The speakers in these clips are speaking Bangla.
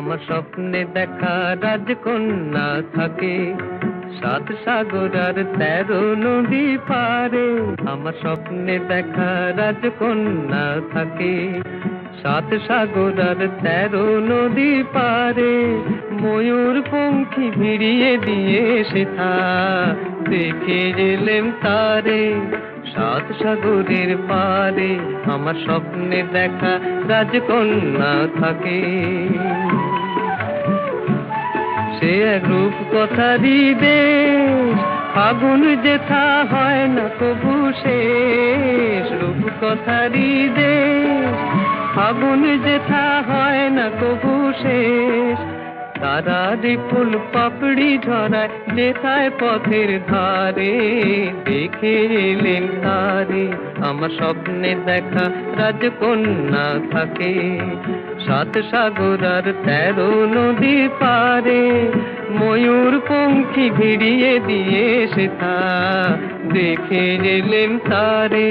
আমার স্বপ্নে দেখা রাজকন্যা থাকে 7 সাগর আর 13 নদী পারে। আমার স্বপ্নে দেখা রাজকন্যা থাকে 7 সাগর আর 13 নদী পারে। ময়ূর পঙ্খী ভিড়িয়ে দিয়ে সেথা দেখে গেলেন তারে 7 সাগরের পারে। আমার স্বপ্নে দেখা রাজকন্যা থাকে। সে এক রূপ কথারই দেশ, ফাগুন যেথা হয় না কবু শেষ। রূপ কথারই দেশ, ফাগুন যেথা হয় না কবু শেষ। তারারি ফুল পাপড়ি ঝরায় যেথায় পথের ধারে, দেখে এলেন তারে। আমার স্বপ্নে দেখা রাজকন্যা থাকে 7 সাগর আর 13 নদী পারে। ময়ূর পঙ্খী ভিড়িয়ে দিয়ে সেথা দেখে এলেন তারে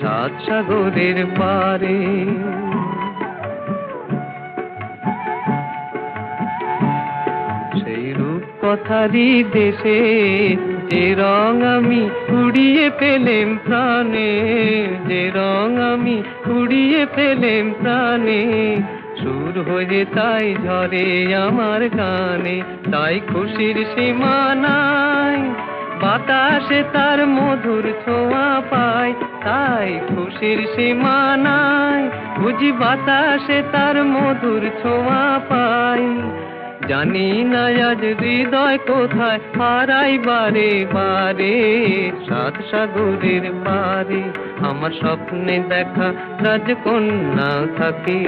7 সাগরের পারে। সেই রূপ কথারই দেশে যে রং আমি কুড়িয়ে পেলেম প্রাণে, যে রং আমি কুড়িয়ে পেলেম প্রাণে। সুর হয়ে তাই ঝরে আমার গানে, তাই খুশির সীমা নাই। বাতাসে তার মধুর ছোঁয়া পায়, তাই খুশির সীমা নাই। বুঝি বাতাসে তার মধুর ছোঁয়া পাই। জানি না আজ হৃদয় কোথায় হারাই বারে বারে 7 সাগরের পারে। আমার স্বপ্নে দেখা রাজকন্যা থাকে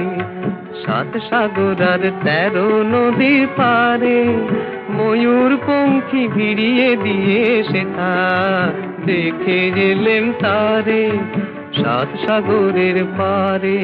7 সাগর আর 13 নদীর পারে। ময়ূর পঙ্খী ভিড়িয়ে দিয়ে সেথা দেখে গেলেন তারে 7 সাগরের পারে।